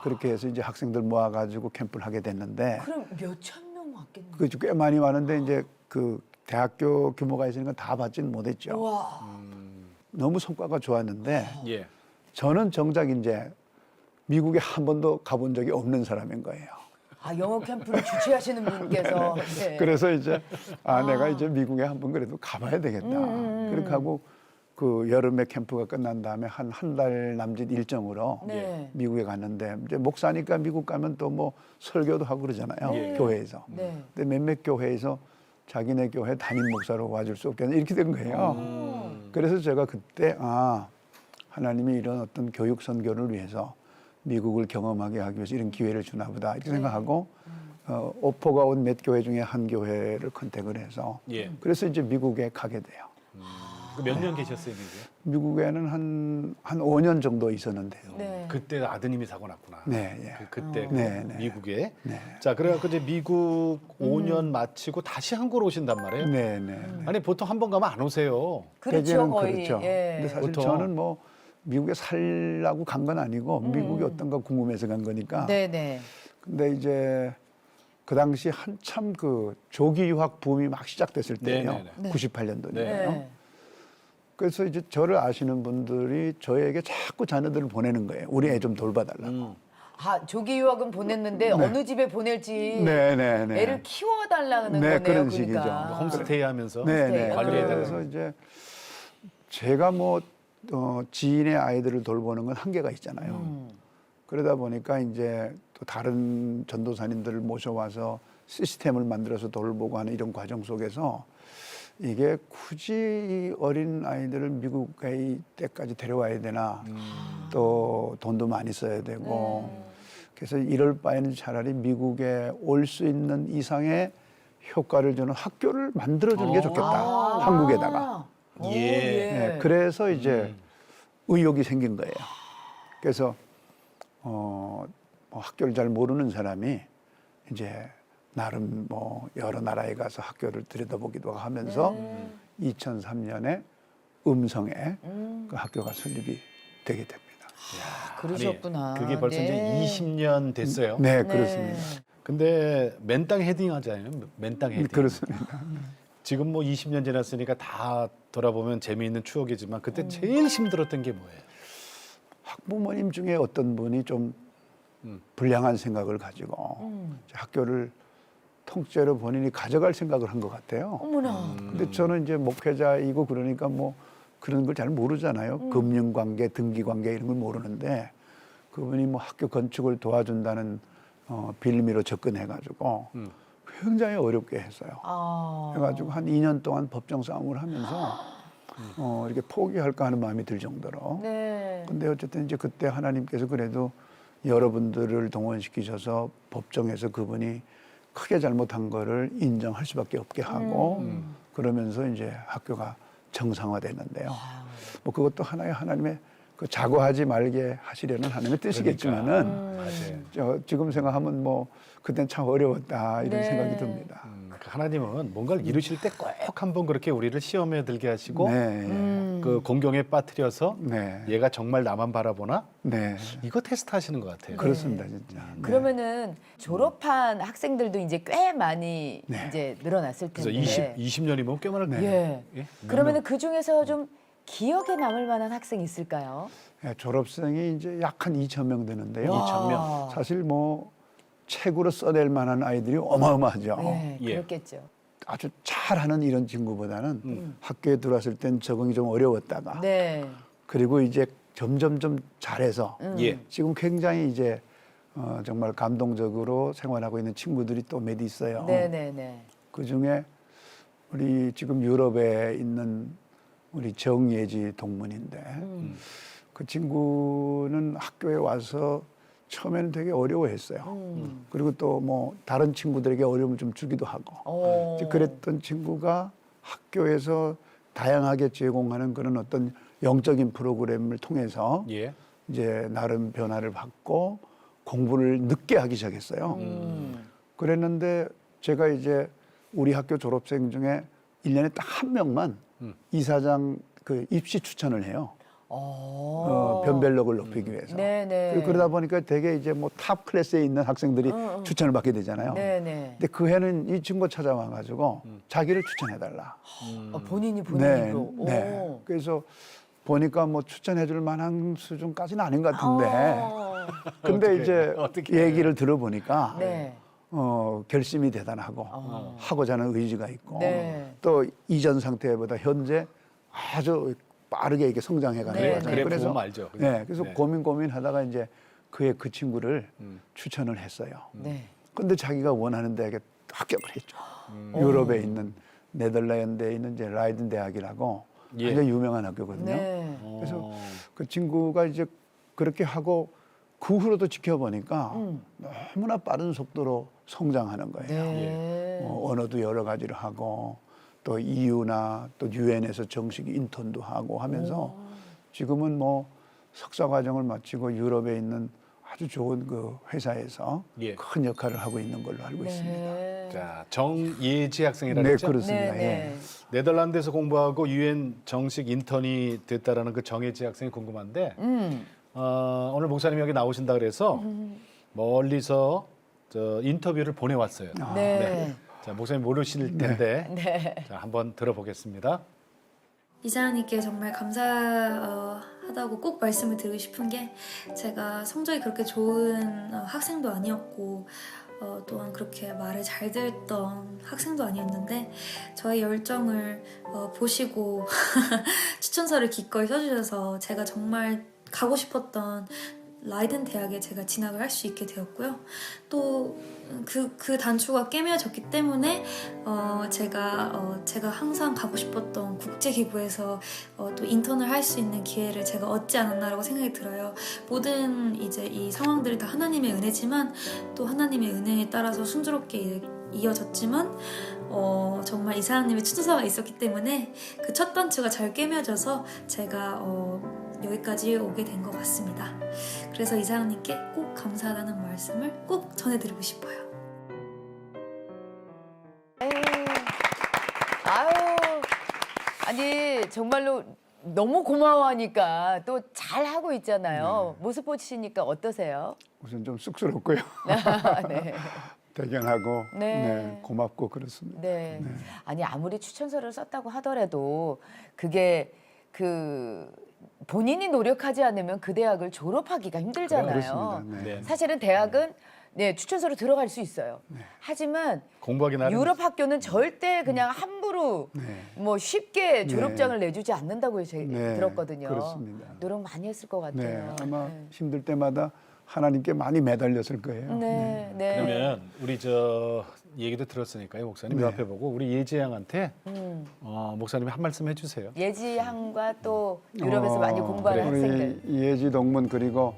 그렇게 해서 이제 학생들 모아가지고 캠프를 하게 됐는데 그럼 몇천 명 왔겠네요. 그 꽤 많이 왔는데 이제 그 대학교 규모가 있으니까 다 받지는 못했죠. 와. 너무 성과가 좋았는데 예. 저는 정작 이제 미국에 한 번도 가본 적이 없는 사람인 거예요. 아 영어 캠프를 주최하시는 분께서. 네. 그래서 이제 내가 이제 미국에 한 번 그래도 가봐야 되겠다. 그렇게 하고 그 여름에 캠프가 끝난 다음에 한 달 남짓 일정으로 네. 미국에 갔는데 이제 목사니까 미국 가면 또 뭐 설교도 하고 그러잖아요. 네. 교회에서. 네. 근데 몇몇 교회에서 자기네 교회 담임 목사로 와줄 수 없겠냐 이렇게 된 거예요. 그래서 제가 그때 하나님이 이런 어떤 교육 선교를 위해서 미국을 경험하게 하기 위해서 이런 기회를 주나 보다 이렇게 생각하고 오퍼가 온 몇 교회 중에 한 교회를 컨택을 해서 예. 그래서 이제 미국에 가게 돼요. 몇 년 계셨어요, 미국에? 미국에는 한 5년 정도 있었는데요. 네. 그때 아드님이 사고 났구나. 네, 예. 그때 네, 네. 미국에. 네. 자, 그래갖고 이제 미국 5년 마치고 다시 한국으로 오신단 말이에요. 네, 네. 아니 보통 한 번 가면 안 오세요. 그렇죠 대개는 거의. 그렇죠. 예. 근데 사실 보통. 저는 뭐 미국에 살라고 간 건 아니고 미국이 어떤가 궁금해서 간 거니까. 네네. 근데 이제 그 당시 한참 그 조기 유학 붐이 막 시작됐을 때예요. 네, 네, 네. 98년도니까요. 네. 그래서 이제 저를 아시는 분들이 저에게 자꾸 자녀들을 보내는 거예요. 우리 애 좀 돌봐달라고. 아 조기 유학은 보냈는데 어느 집에 보낼지 네, 네, 네. 애를 키워달라는 네, 거네요. 그런 그러니까. 식이죠. 홈스테이 하면서 네, 네. 홈스테이. 관리해달라는 그래서 이제 제가 뭐 지인의 아이들을 돌보는 건 한계가 있잖아요. 그러다 보니까 이제 또 다른 전도사님들을 모셔와서 시스템을 만들어서 돌보고 하는 이런 과정 속에서 이게 굳이 이 어린 아이들을 미국에 때까지 데려와야 되나 또 돈도 많이 써야 되고 그래서 이럴 바에는 차라리 미국에 올 수 있는 이상의 효과를 주는 학교를 만들어주는 게 좋겠다. 한국에다가. 오, 예. 네, 그래서 이제 의욕이 생긴 거예요. 그래서 뭐 학교를 잘 모르는 사람이 이제 나름 뭐 여러 나라에 가서 학교를 들여다보기도 하면서 2003년에 음성에 그 학교가 설립이 되게 됩니다. 그러셨구나. 아니, 그게 벌써 네. 이제 20년 됐어요. 네, 네. 그렇습니다. 근데 맨땅 헤딩 하잖아요. 맨땅 헤딩. 그렇습니다. 지금 뭐 20년 지났으니까 다 돌아보면 재미있는 추억이지만 그때 제일 힘들었던 게 뭐예요? 학부모님 중에 어떤 분이 좀 불량한 생각을 가지고 학교를 통째로 본인이 가져갈 생각을 한 것 같아요. 어머나. 근데 저는 이제 목회자이고 그러니까 뭐 그런 걸 잘 모르잖아요. 금융관계, 등기관계 이런 걸 모르는데 그분이 뭐 학교 건축을 도와준다는 빌미로 접근해가지고 굉장히 어렵게 했어요. 해가지고 한 2년 동안 법정 싸움을 하면서 이렇게 포기할까 하는 마음이 들 정도로. 네. 근데 어쨌든 이제 그때 하나님께서 그래도 여러분들을 동원시키셔서 법정에서 그분이 크게 잘못한 거를 인정할 수밖에 없게 하고 그러면서 이제 학교가 정상화됐는데요. 뭐 그것도 하나님의 그 자고하지 말게 하시려는 하나님의 뜻이겠지만은 맞아요. 지금 생각하면 뭐 그땐 참 어려웠다 이런 네. 생각이 듭니다. 하나님은 뭔가를 이루실 때 꼭 한번 그렇게 우리를 시험에 들게 하시고 네, 그 공경에 빠뜨려서 네, 얘가 정말 나만 바라보나? 네, 이거 테스트하시는 것 같아요. 그렇습니다 진짜. 네. 그러면은 졸업한 학생들도 이제 꽤 많이 네. 이제 늘어났을 그래서 텐데. 20년이면 꽤 많을 거예요. 예. 예? 그러면은 그 중에서 좀 기억에 남을 만한 학생이 있을까요? 네, 졸업생이 이제 약 한 2천 명 되는데요. 2,000 명. 사실 뭐 책으로 써낼 만한 아이들이 어마어마하죠. 네, 예. 그렇겠죠. 아주 잘하는 이런 친구보다는 학교에 들어왔을 땐 적응이 좀 어려웠다가 네. 그리고 이제 점점 잘해서 예. 지금 굉장히 이제 정말 감동적으로 생활하고 있는 친구들이 또 몇 있어요. 네, 네, 네. 그 중에 우리 지금 유럽에 있는 우리 정예지 동문인데 그 친구는 학교에 와서 처음에는 되게 어려워했어요. 그리고 또 뭐 다른 친구들에게 어려움을 좀 주기도 하고 이제 그랬던 친구가 학교에서 다양하게 제공하는 그런 어떤 영적인 프로그램을 통해서 예. 이제 나름 변화를 받고 공부를 늦게 하기 시작했어요. 그랬는데 제가 이제 우리 학교 졸업생 중에 1년에 딱 한 명만 이사장 그 입시 추천을 해요. 변별력을 높이기 위해서. 네네. 그러다 보니까 되게 이제 뭐 탑 클래스에 있는 학생들이 추천을 받게 되잖아요. 네네. 근데 그 해는 이 친구가 찾아와가지고 자기를 추천해달라. 본인이 네, 본인으로. 네. 그래서 보니까 뭐 추천해줄 만한 수준까지는 아닌 것 같은데. 근데 어떻게, 이제 어떻게. 얘기를 들어보니까 네. 결심이 대단하고 하고자 하는 의지가 있고 네. 또 이전 상태보다 현재 아주 빠르게 이렇게 성장해가는 네, 거잖아요. 그래 그래서 보면 알죠. 네, 그래서 네. 고민하다가 이제 그 친구를 추천을 했어요. 네. 근데 자기가 원하는 대학에 합격을 했죠. 유럽에 있는 네덜란드에 있는 이제 라이든 대학이라고 예. 굉장히 유명한 학교거든요. 네. 그래서 그 친구가 이제 그렇게 하고 그 후로도 지켜보니까 너무나 빠른 속도로 성장하는 거예요. 네. 언어도 여러 가지를 하고 또 EU나 또 유엔에서 정식 인턴도 하고 하면서 지금은 뭐 석사 과정을 마치고 유럽에 있는 아주 좋은 그 회사에서 예. 큰 역할을 하고 있는 걸로 알고 있습니다. 네. 자, 정예지 학생이라고 네, 했죠? 그렇습니다. 네, 네. 네덜란드에서 공부하고 유엔 정식 인턴이 됐다라는 그 정예지 학생이 궁금한데 오늘 목사님이 여기 나오신다 그래서 멀리서 저 인터뷰를 보내왔어요. 네. 자, 목사님 모르실 텐데 네. 자, 한번 들어보겠습니다. 이사장님께 정말 감사하다고 꼭 말씀을 드리고 싶은 게 제가 성적이 그렇게 좋은 학생도 아니었고 또한 그렇게 말을 잘 듣던 학생도 아니었는데 저의 열정을 보시고 추천서를 기꺼이 써주셔서 제가 정말 가고 싶었던 라이든 대학에 제가 진학을 할 수 있게 되었고요. 또 그 단초가 깨매졌기 때문에 제가 항상 가고 싶었던 국제기구에서 또 인턴을 할 수 있는 기회를 제가 얻지 않았나라고 생각이 들어요. 모든 이제 이 상황들이 다 하나님의 은혜지만 또 하나님의 은혜에 따라서 순조롭게 이어졌지만 정말 이사장님의 추천서가 있었기 때문에 그 첫 단추가 잘 깨매져서 제가 여기까지 오게 된 것 같습니다. 그래서 이사장님께 꼭 감사하다는 말씀을 꼭 전해드리고 싶어요. 아유, 아니 정말로 너무 고마워하니까 또 잘 하고 있잖아요. 모습 보시니까 어떠세요? 우선 좀 쑥스럽고요. 네. 대견하고 네. 네, 고맙고 그렇습니다. 네. 네. 아니 아무리 추천서를 썼다고 하더라도 그게 본인이 노력하지 않으면 그 대학을 졸업하기가 힘들잖아요. 그렇습니다. 네. 네. 사실은 대학은 추천서로 들어갈 수 있어요. 하지만 공부하기 나름. 유럽 학교는 절대 그냥 함부로 네. 뭐 쉽게 졸업장을 내주지 않는다고 제가 네, 들었거든요. 그렇습니다. 노력 많이 했을 것 네, 같아요. 아마 힘들 때마다 하나님께 많이 매달렸을 거예요. 네, 네. 그러면 우리 저 얘기도 들었으니까요, 목사님 이 네. 앞에 보고 우리 예지 양한테 목사님이 한 말씀 해주세요. 예지향과 또 유럽에서 많이 공부하는 우리 학생들. 예지 동문 그리고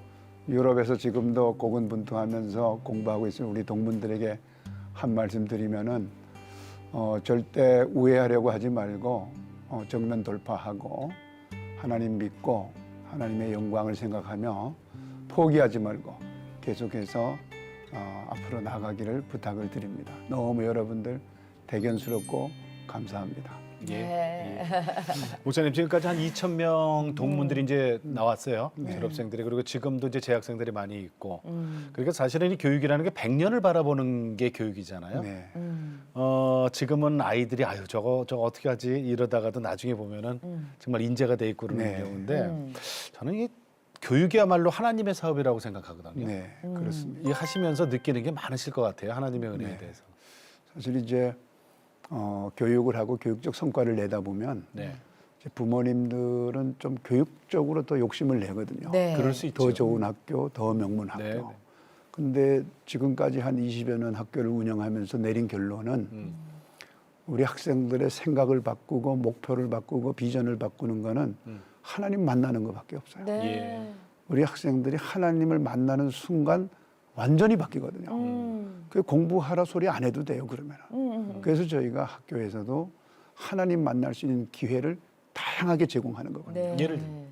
유럽에서 지금도 고군분투하면서 공부하고 있는 우리 동문들에게 한 말씀 드리면은 절대 우회하려고 하지 말고 정면 돌파하고 하나님 믿고 하나님의 영광을 생각하며 포기하지 말고 계속해서 앞으로 나가기를 부탁을 드립니다. 너무 여러분들 대견스럽고 감사합니다. 네. 목사님 지금까지 한 2,000명 동문들이 이제 나왔어요. 졸업생들이. 그리고 지금도 이제 재학생들이 많이 있고. 그러니까 사실은 이 교육이라는 게 100년을 바라보는 게 교육이잖아요. 네. 지금은 아이들이 아유 저거 어떻게 하지 이러다가도 나중에 보면은 정말 인재가 돼 있고 그러는 네. 경우인데 저는 이 교육이야말로 하나님의 사업이라고 생각하거든요. 네, 그렇습니다. 이 하시면서 느끼는 게 많으실 것 같아요. 하나님의 은혜에 네. 대해서. 사실 이제 교육을 하고 교육적 성과를 내다 보면 네. 이제 부모님들은 좀 교육적으로 더 욕심을 내거든요. 네. 그럴 수 있죠. 더 좋은 학교, 더 명문 학교. 네, 네. 근데 지금까지 한 20여 년 학교를 운영하면서 내린 결론은 우리 학생들의 생각을 바꾸고 목표를 바꾸고 비전을 바꾸는 거는 하나님 만나는 것밖에 없어요. 네. 예. 우리 학생들이 하나님을 만나는 순간 완전히 바뀌거든요. 그 공부하라 소리 안 해도 돼요, 그러면. 그래서 저희가 학교에서도 하나님 만날 수 있는 기회를 다양하게 제공하는 거거든요. 네. 예를 들면.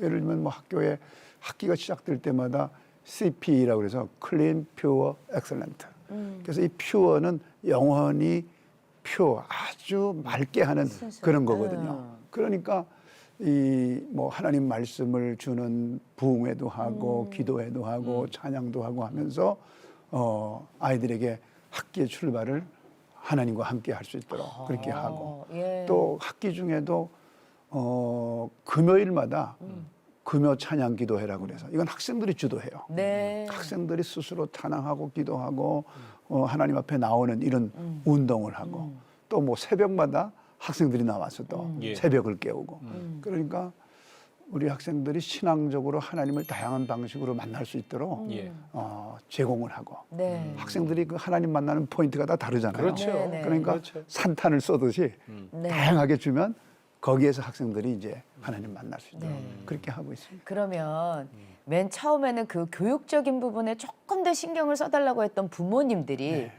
예를 들면 뭐 학교에 학기가 시작될 때마다 CPE라고 그래서 Clean, Pure, Excellent. 그래서 이 Pure는 영원히 pure, 아주 맑게 하는 그런 거거든요. 그러니까 이 뭐 하나님 말씀을 주는 부흥회도 하고 기도회도 하고 찬양도 하고 하면서 아이들에게 학기의 출발을 하나님과 함께 할 수 있도록 그렇게 하고 예. 또 학기 중에도 금요일마다 금요 찬양 기도회라고 그래서 이건 학생들이 주도해요. 네. 학생들이 스스로 찬양하고 기도하고 하나님 앞에 나오는 이런 운동을 하고 또 뭐 새벽마다 학생들이 나와서 또 예. 새벽을 깨우고 그러니까 우리 학생들이 신앙적으로 하나님을 다양한 방식으로 만날 수 있도록 예. 제공을 하고 네. 학생들이 그 하나님 만나는 포인트가 다 다르잖아요. 그렇죠. 네, 네. 그러니까 그렇죠. 산탄을 쏘듯이 네. 다양하게 주면 거기에서 학생들이 이제 하나님 만날 수 있도록 네. 그렇게 하고 있습니다. 그러면 맨 처음에는 그 교육적인 부분에 조금 더 신경을 써달라고 했던 부모님들이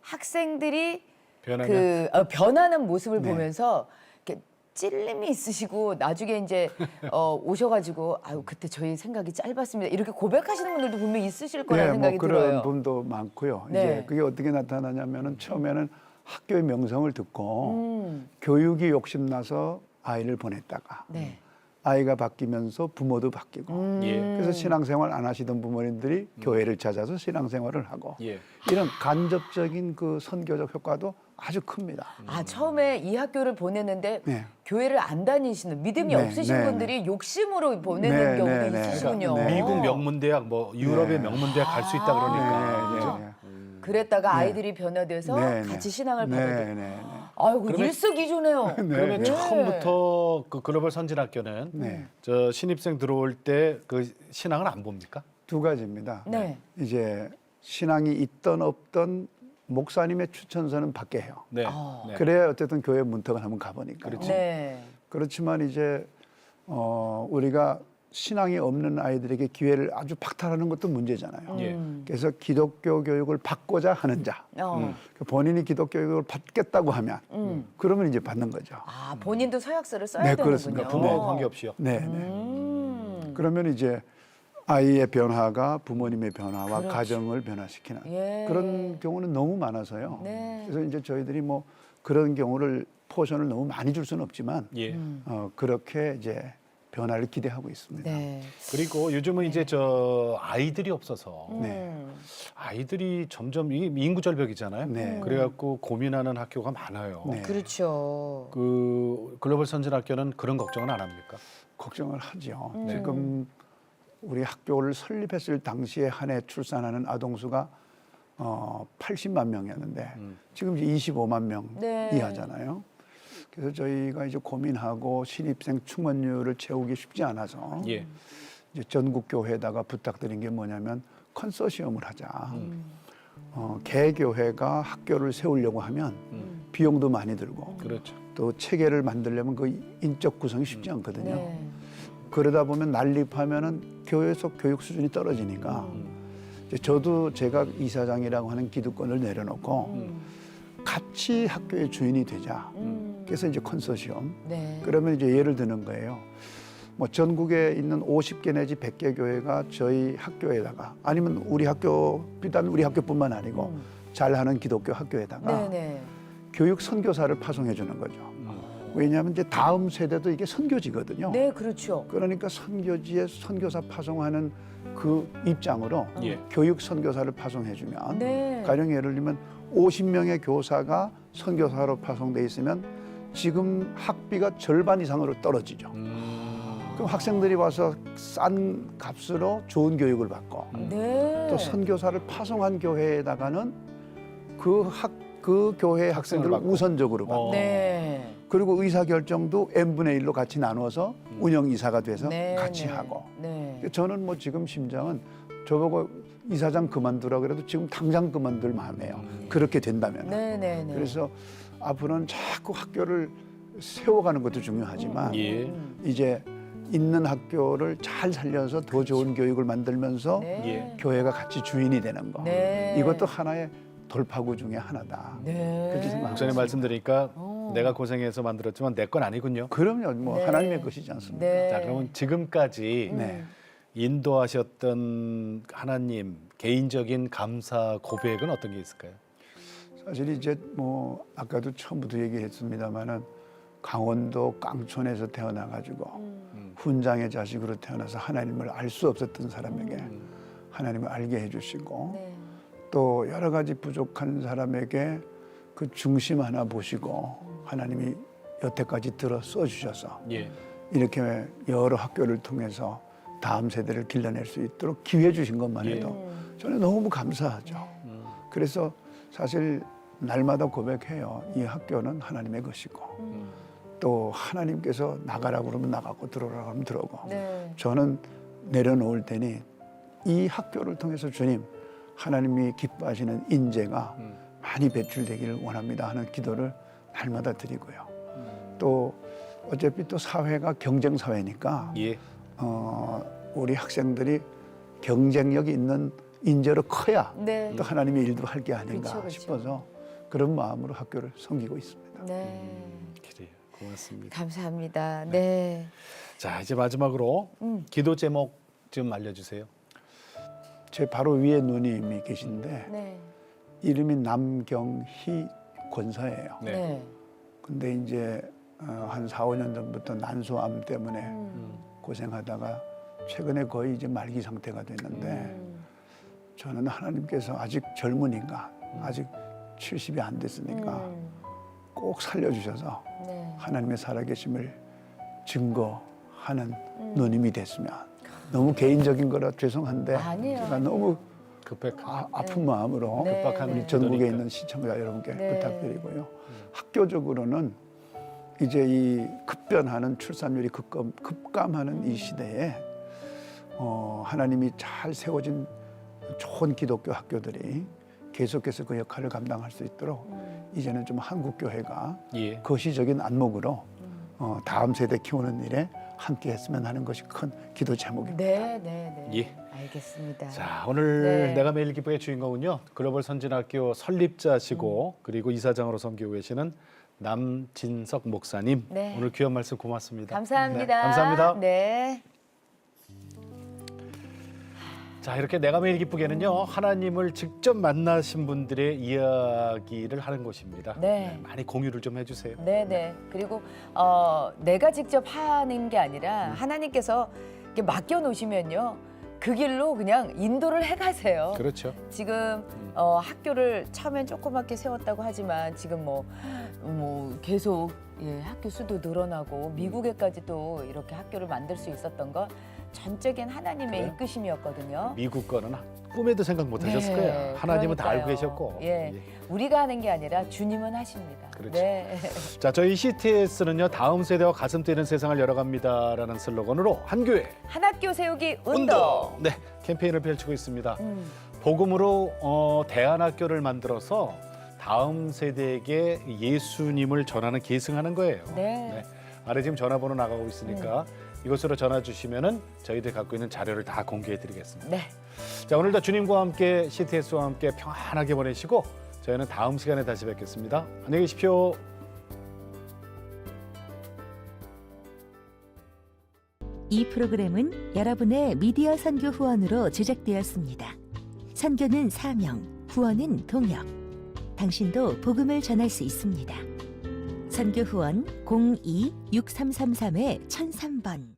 학생들이 변하면 변하는 모습을 네. 보면서 이렇게 찔림이 있으시고 나중에 이제 오셔가지고 아유 그때 저희 생각이 짧았습니다 이렇게 고백하시는 분들도 분명히 있으실 거라는 생각이 뭐 그런 들어요. 분도 많고요. 네. 이제 그게 어떻게 나타나냐면은 처음에는 학교의 명성을 듣고 음. 교육이 욕심나서 아이를 보냈다가 네. 아이가 바뀌면서 부모도 바뀌고 예. 그래서 신앙생활 안 하시던 부모님들이 교회를 찾아서 신앙생활을 하고 예. 이런 간접적인 그 선교적 효과도 아주 큽니다. 아 처음에 이 학교를 보냈는데 네. 교회를 안 다니시는 믿음이 네, 없으신 네, 분들이 욕심으로 보내는 네, 경우도 네, 네. 있으시군요. 네. 미국 명문대학 뭐 유럽의 네. 명문대학 갈 수 있다 그러니까. 네, 그죠? 네, 네. 그랬다가 아이들이 변화돼서 네, 같이 네. 신앙을 네, 받아들여. 네, 네. 아이고 그러면- 일석이조네요. 그러면 네. 처음부터 그 글로벌 선진학교는 네. 저 신입생 들어올 때 그 신앙을 안 봅니까? 두 가지입니다. 네. 이제 신앙이 있던 없던 목사님의 추천서는 받게 해요. 네. 아. 네. 그래야 어쨌든 교회 문턱을 한번 가보니까. 그렇지. 네. 그렇지만 이제 우리가 신앙이 없는 아이들에게 기회를 아주 박탈하는 것도 문제잖아요. 예. 그래서 기독교 교육을 받고자 하는 자, 어. 본인이 기독교 교육을 받겠다고 하면 그러면 이제 받는 거죠. 아 본인도 서약서를 써야 네, 되는군요. 그렇습니다. 부모하고 관계없이요. 네, 네. 그러면 이제 아이의 변화가 부모님의 변화와 그렇죠. 가정을 변화시키는 예. 그런 경우는 너무 많아서요. 네. 그래서 이제 저희들이 뭐 그런 경우를 포션을 너무 많이 줄 수는 없지만 예. 그렇게 이제 변화를 기대하고 있습니다. 네. 그리고 요즘은 이제 저 아이들이 없어서 네. 아이들이 점점 이 인구 절벽이잖아요. 네. 그래갖고 고민하는 학교가 많아요. 네. 그렇죠. 그 글로벌 선진학교는 그런 걱정은 안 합니까? 걱정을 하죠. 지금 우리 학교를 설립했을 당시에 한 해 출산하는 아동수가 80만 명이었는데 지금 이제 25만 명 네. 이하잖아요. 그래서 저희가 이제 고민하고 신입생 충원율을 채우기 쉽지 않아서 예. 이제 전국 교회에다가 부탁드린 게 뭐냐면 컨소시엄을 하자. 개교회가 학교를 세우려고 하면 비용도 많이 들고 그렇죠. 또 체계를 만들려면 그 인적 구성이 쉽지 않거든요. 네. 그러다 보면 난립하면은 교회에서 교육 수준이 떨어지니까 이제 저도 제가 이사장이라고 하는 기득권을 내려놓고 같이 학교의 주인이 되자. 그래서 이제 컨소시엄. 네. 그러면 이제 예를 드는 거예요. 뭐 전국에 있는 50개 내지 100개 교회가 저희 학교에다가 아니면 우리 학교 비단 우리 학교뿐만 아니고 잘하는 기독교 학교에다가 네네. 교육 선교사를 파송해 주는 거죠. 왜냐하면 이제 다음 세대도 이게 선교지거든요. 네, 그렇죠. 그러니까 선교지에 선교사 파송하는 그 입장으로 예. 교육 선교사를 파송해 주면 네. 가령 예를 들면 50명의 교사가 선교사로 파송돼 있으면 지금 학비가 절반 이상으로 떨어지죠. 그럼 학생들이 와서 싼 값으로 좋은 교육을 받고 네. 또 선교사를 파송한 교회에다가는 그 교회 학생들을 받고. 우선적으로 받고 네. 그리고 의사결정도 n분의 1로 같이 나누어서 운영이사가 돼서 네, 같이 네. 하고 네. 저는 뭐 지금 심정은 저보고 이사장 그만두라 그래도 지금 당장 그만둘 마음이에요. 그렇게 된다면. 네네네. 그래서 앞으로는 자꾸 학교를 세워가는 것도 중요하지만 예. 이제 있는 학교를 잘 살려서 더 좋은 교육을 만들면서 네. 예. 교회가 같이 주인이 되는 거. 네. 이것도 하나의 돌파구 중에 하나다. 네. 그렇게 생각합니다. 목사님 말씀 들으니까 내가 고생해서 만들었지만 내 건 아니군요. 그럼요. 뭐 네. 하나님의 것이지 않습니까? 네. 자, 그러면 지금까지 네. 인도하셨던 하나님 개인적인 감사 고백은 어떤 게 있을까요? 사실 이제 뭐 아까도 처음부터 얘기했습니다마는 강원도 깡촌에서 태어나가지고 훈장의 자식으로 태어나서 하나님을 알 수 없었던 사람에게 하나님을 알게 해주시고 네. 또 여러 가지 부족한 사람에게 그 중심 하나 보시고 하나님이 여태까지 들어 써주셔서 예. 이렇게 여러 학교를 통해서 다음 세대를 길러낼 수 있도록 기회 주신 것만 해도 저는 너무 감사하죠. 그래서 사실 날마다 고백해요. 이 학교는 하나님의 것이고 또 하나님께서 나가라고 그러면 나가고 들어오라고 그러면 들어오고 네. 저는 내려놓을 테니 이 학교를 통해서 주님 하나님이 기뻐하시는 인재가 많이 배출되기를 원합니다 하는 기도를 날마다 드리고요. 또 어차피 또 사회가 경쟁 사회니까 예. 우리 학생들이 경쟁력이 있는 인재로 커야 네. 또 하나님의 일도 할 게 아닌가 그쵸, 그쵸. 싶어서 그런 마음으로 학교를 섬기고 있습니다. 네. 그래요. 고맙습니다. 감사합니다. 네. 자, 이제 마지막으로 기도 제목 좀 알려주세요. 제 바로 위에 누님이 계신데 네. 이름이 남경희 권사예요. 네. 네. 근데 이제 한 4, 5년 전부터 난소암 때문에 고생하다가 최근에 거의 이제 말기 상태가 됐는데 저는 하나님께서 아직 젊으니까 아직 70이 안 됐으니까 꼭 살려주셔서 네. 하나님의 살아계심을 증거하는 누님이 됐으면 너무 개인적인 거라 죄송한데 아니에요. 제가 너무 아픈 마음으로 네, 급박한 우리 네. 전국에 그러니까. 있는 시청자 여러분께 네. 부탁드리고요. 학교적으로는 이제 이 급변하는 출산율이 급감하는 이 시대에 하나님이 잘 세워진 좋은 기독교 학교들이 계속해서 그 역할을 감당할 수 있도록 이제는 좀 한국 교회가 예. 거시적인 안목으로 다음 세대 키우는 일에 함께 했으면 하는 것이 큰 기도 제목입니다. 네, 네, 네. 예. 알겠습니다. 자, 오늘 네. 내가 매일 기쁘의 주인공은요. 글로벌 선진학교 설립자시고 그리고 이사장으로 섬기고 계시는 남진석 목사님. 네. 오늘 귀한 말씀 고맙습니다. 감사합니다. 네, 감사합니다. 네. 자, 이렇게 내가 매일 기쁘게는요. 하나님을 직접 만나신 분들의 이야기를 하는 곳입니다. 네. 많이 공유를 좀 해주세요. 네네. 그리고 내가 직접 하는 게 아니라 하나님께서 이렇게 맡겨 놓으시면요, 그 길로 그냥 인도를 해가세요. 그렇죠. 지금 학교를 처음엔 조그맣게 세웠다고 하지만 지금 뭐 계속 학교 수도 늘어나고 미국에까지도 이렇게 학교를 만들 수 있었던 건 전적인 하나님의 그래요? 이끄심이었거든요. 미국 거는 꿈에도 생각 못 하셨을 네, 거예요. 하나님은 다 알고 그러니까요. 계셨고. 예. 우리가 하는 게 아니라 주님은 하십니다. 그렇죠. 네. 자, 저희 CTS는요. 다음 세대와 가슴 뛰는 세상을 열어갑니다라는 슬로건으로 한 교회 한 학교 세우기 운동. 네, 캠페인을 펼치고 있습니다. 복음으로 대안학교를 만들어서 다음 세대에게 예수님을 전하는 계승하는 거예요. 네. 아래 지금 전화번호 나가고 있으니까 이곳으로 전화 주시면은 저희들이 갖고 있는 자료를 다 공개해드리겠습니다. 네. 자, 오늘도 주님과 함께 CTS와 함께 평안하게 보내시고 저희는 다음 시간에 다시 뵙겠습니다. 안녕히 계십시오. 이 프로그램은 여러분의 미디어 선교 후원으로 제작되었습니다. 선교는 사명, 후원은 동역. 당신도 복음을 전할 수 있습니다. 선교 후원 02-6333-1003번